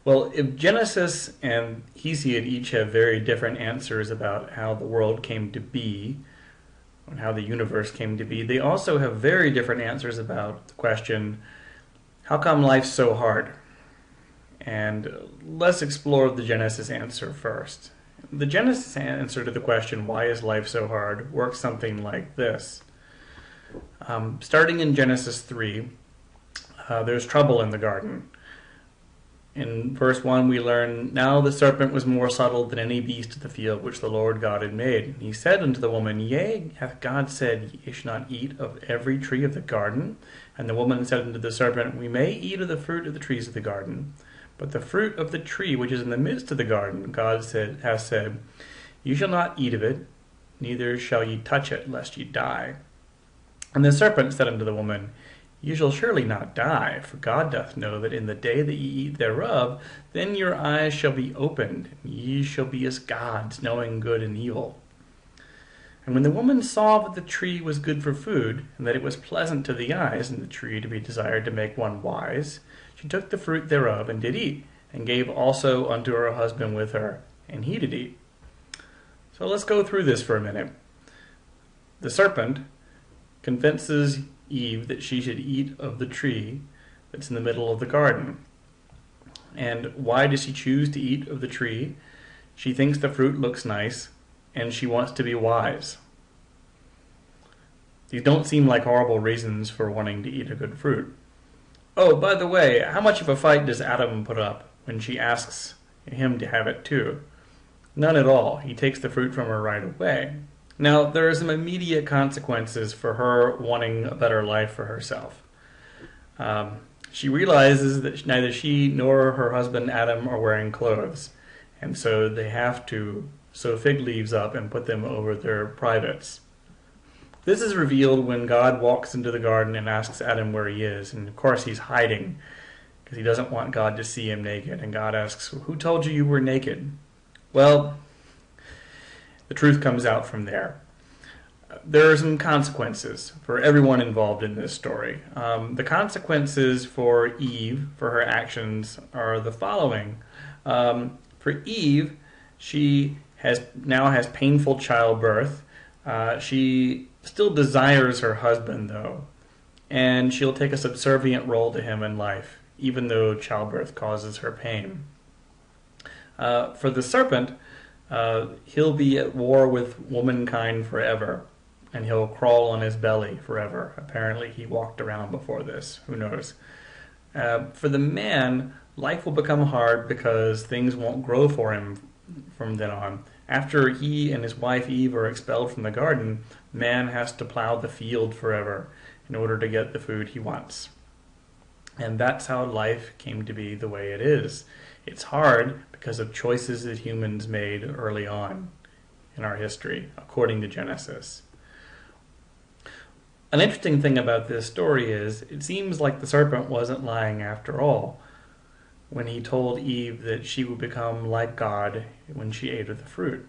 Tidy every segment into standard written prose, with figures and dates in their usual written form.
Well, if Genesis and Hesiod each have very different answers about how the world came to be, and how the universe came to be, they also have very different answers about the question, how come life's so hard? And let's explore the Genesis answer first. The Genesis answer to the question, why is life so hard, works something like this. Starting in Genesis 3, there's trouble in the garden. In verse 1 we learn, now the serpent was more subtle than any beast of the field which the Lord God had made. And he said unto the woman, yea, hath God said, ye shall not eat of every tree of the garden? And the woman said unto the serpent, we may eat of the fruit of the trees of the garden. But the fruit of the tree which is in the midst of the garden, God hath said, ye shall not eat of it, neither shall ye touch it, lest ye die. And the serpent said unto the woman, ye shall surely not die, for God doth know that in the day that ye eat thereof, then your eyes shall be opened, and ye shall be as gods, knowing good and evil. And when the woman saw that the tree was good for food, and that it was pleasant to the eyes, and the tree to be desired to make one wise, she took the fruit thereof, and did eat, and gave also unto her husband with her, and he did eat. So let's go through this for a minute. The serpent convinces Eve that she should eat of the tree that's in the middle of the garden. And why does she choose to eat of the tree? She thinks the fruit looks nice, and she wants to be wise. These don't seem like horrible reasons for wanting to eat a good fruit. Oh, by the way, how much of a fight does Adam put up when she asks him to have it too? None at all. He takes the fruit from her right away. Now, there are some immediate consequences for her wanting a better life for herself. She realizes that neither she nor her husband Adam are wearing clothes, and so they have to sew fig leaves up and put them over their privates. This is revealed when God walks into the garden and asks Adam where he is, and of course he's hiding because he doesn't want God to see him naked. And God asks, who told you you were naked? Well, the truth comes out from there. There are some consequences for everyone involved in this story. The consequences for Eve, for her actions, are the following. For Eve, she now has painful childbirth. She still desires her husband, though, and she'll take a subservient role to him in life, even though childbirth causes her pain. For the serpent, he'll be at war with womankind forever, and he'll crawl on his belly forever. Apparently he walked around before this. Who knows? For the man, life will become hard because things won't grow for him from then on. After he and his wife Eve are expelled from the garden, man has to plow the field forever in order to get the food he wants. And that's how life came to be the way it is. It's hard because of choices that humans made early on in our history, according to Genesis. An interesting thing about this story is it seems like the serpent wasn't lying after all when he told Eve that she would become like God when she ate of the fruit.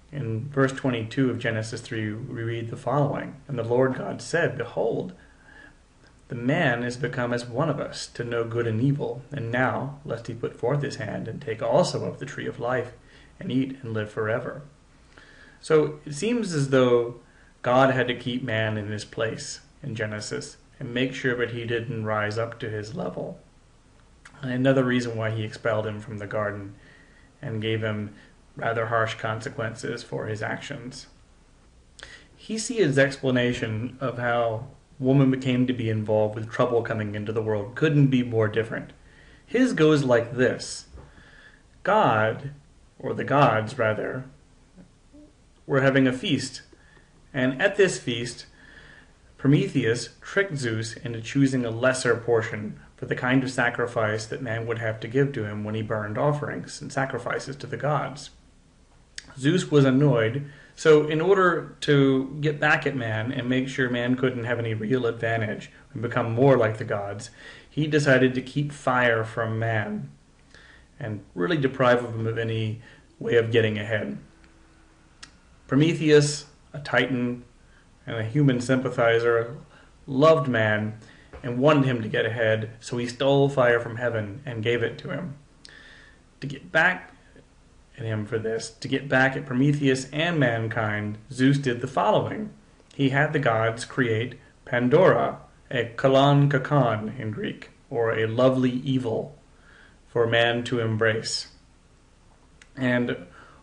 In verse 22 of Genesis 3, we read the following, and the Lord God said, behold, the man is become as one of us, to know good and evil. And now, lest he put forth his hand, and take also of the tree of life, and eat and live forever. So it seems as though God had to keep man in his place in Genesis, and make sure that he didn't rise up to his level. And another reason why he expelled him from the garden, and gave him rather harsh consequences for his actions. Hesiod's explanation of how woman became to be involved with trouble coming into the world couldn't be more different. His goes like this. God, or the gods rather, were having a feast, and at this feast Prometheus tricked Zeus into choosing a lesser portion for the kind of sacrifice that man would have to give to him when he burned offerings and sacrifices to the gods. Zeus was annoyed, so in order to get back at man and make sure man couldn't have any real advantage and become more like the gods, he decided to keep fire from man and really deprive him of any way of getting ahead. Prometheus, a titan and a human sympathizer, loved man and wanted him to get ahead, so he stole fire from heaven and gave it to him. to get back at him for this, to get back at Prometheus and mankind, Zeus did the following. He had the gods create Pandora, a kalan kakan in Greek, or a lovely evil for man to embrace. And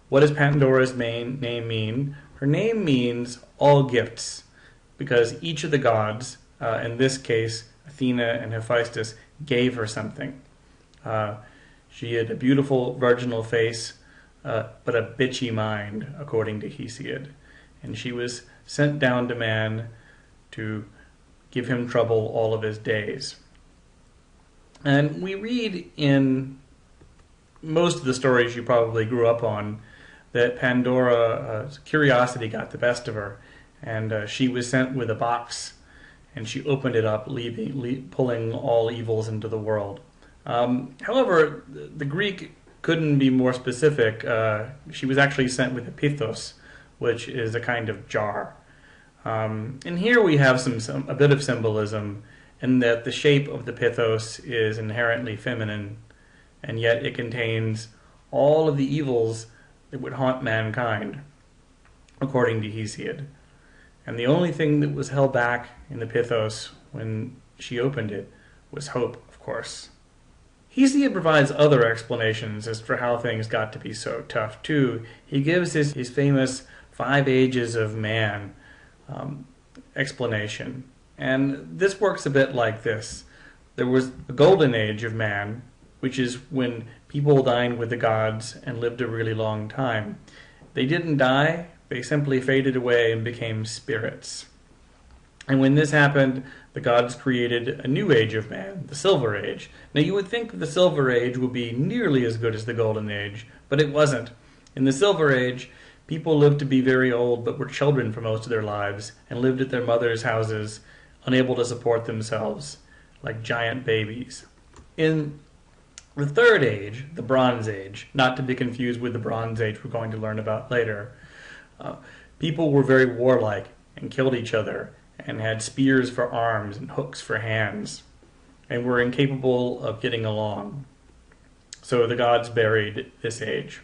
what does Pandora's main name mean? Her name means all gifts, because each of the gods, in this case Athena and Hephaestus, gave her something. She had a beautiful virginal face, but a bitchy mind, according to Hesiod. And she was sent down to man to give him trouble all of his days. And we read in most of the stories you probably grew up on that Pandora's curiosity got the best of her, and she was sent with a box, and she opened it up, pulling all evils into the world. However, the Greek couldn't be more specific. She was actually sent with a pithos, which is a kind of jar. And here we have a bit of symbolism in that the shape of the pithos is inherently feminine, and yet it contains all of the evils that would haunt mankind, according to Hesiod. And the only thing that was held back in the pithos when she opened it was hope, of course. Hesiod provides other explanations as for how things got to be so tough, too. He gives his famous 5 ages of man explanation. And this works a bit like this. There was the golden age of man, which is when people dined with the gods and lived a really long time. They didn't die, they simply faded away and became spirits. And when this happened, the gods created a new age of man, the Silver Age. Now you would think the Silver Age would be nearly as good as the Golden Age, but it wasn't. In the Silver Age, people lived to be very old but were children for most of their lives and lived at their mothers' houses, unable to support themselves, like giant babies. In the Third Age, the Bronze Age, not to be confused with the Bronze Age we're going to learn about later, people were very warlike and killed each other and had spears for arms and hooks for hands and were incapable of getting along. So the gods buried this age.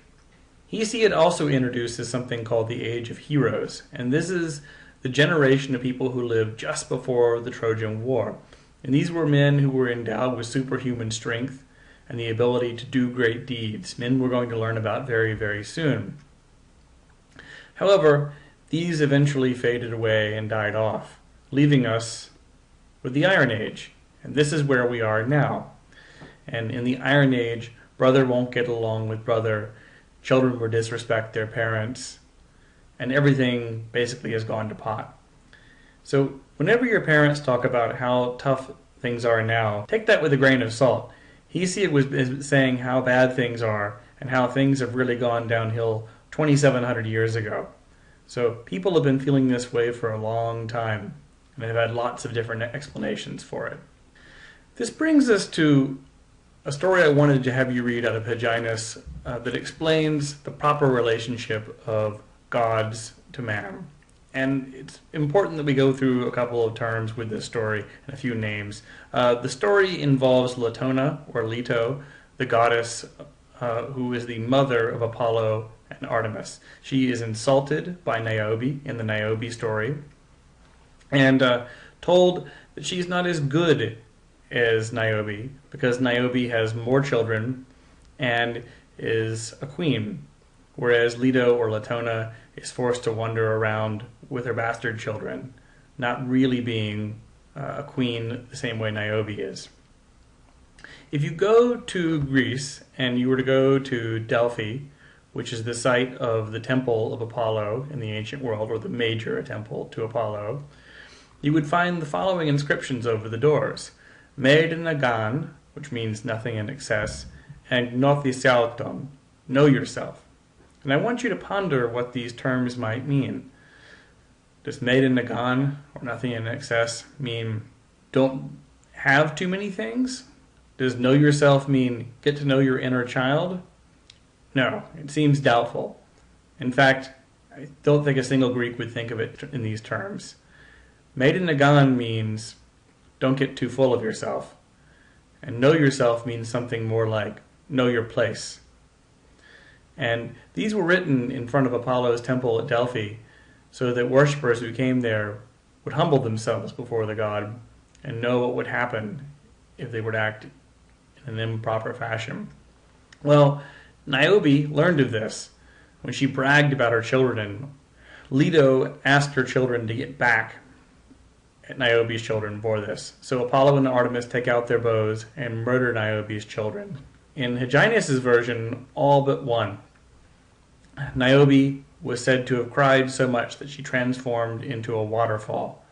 Hesiod also introduces something called the Age of Heroes, and this is the generation of people who lived just before the Trojan War. And these were men who were endowed with superhuman strength and the ability to do great deeds, men we're going to learn about very, very soon. However, these eventually faded away and died off, leaving us with the Iron Age. And this is where we are now. And in the Iron Age, brother won't get along with brother, children will disrespect their parents, and everything basically has gone to pot. So whenever your parents talk about how tough things are now, take that with a grain of salt. Hesiod was saying how bad things are and how things have really gone downhill 2,700 years ago. So people have been feeling this way for a long time, and have had lots of different explanations for it. This brings us to a story I wanted to have you read out of Hyginus that explains the proper relationship of gods to man. And it's important that we go through a couple of terms with this story and a few names. The story involves Latona, or Leto, the goddess who is the mother of Apollo and Artemis. She is insulted by Niobe in the Niobe story, and told that she's not as good as Niobe because Niobe has more children and is a queen, whereas Leto or Latona is forced to wander around with her bastard children, not really being a queen the same way Niobe is. If you go to Greece and you were to go to Delphi, which is the site of the temple of Apollo in the ancient world, or the major temple to Apollo, you would find the following inscriptions over the doors: Med Nagan, which means nothing in excess, and Gnothisalton, know yourself. And I want you to ponder what these terms might mean. Does Med Nagan, or nothing in excess, mean don't have too many things? Does know yourself mean get to know your inner child? No, it seems doubtful. In fact, I don't think a single Greek would think of it in these terms. Med Nagan means don't get too full of yourself. And know yourself means something more like know your place. And these were written in front of Apollo's temple at Delphi so that worshippers who came there would humble themselves before the god and know what would happen if they would act in an improper fashion. Well, Niobe learned of this when she bragged about her children, and Leto asked her children to get back at Niobe's children for this. So Apollo and Artemis take out their bows and murder Niobe's children. In Hyginus' version, all but one. Niobe was said to have cried so much that she transformed into a waterfall.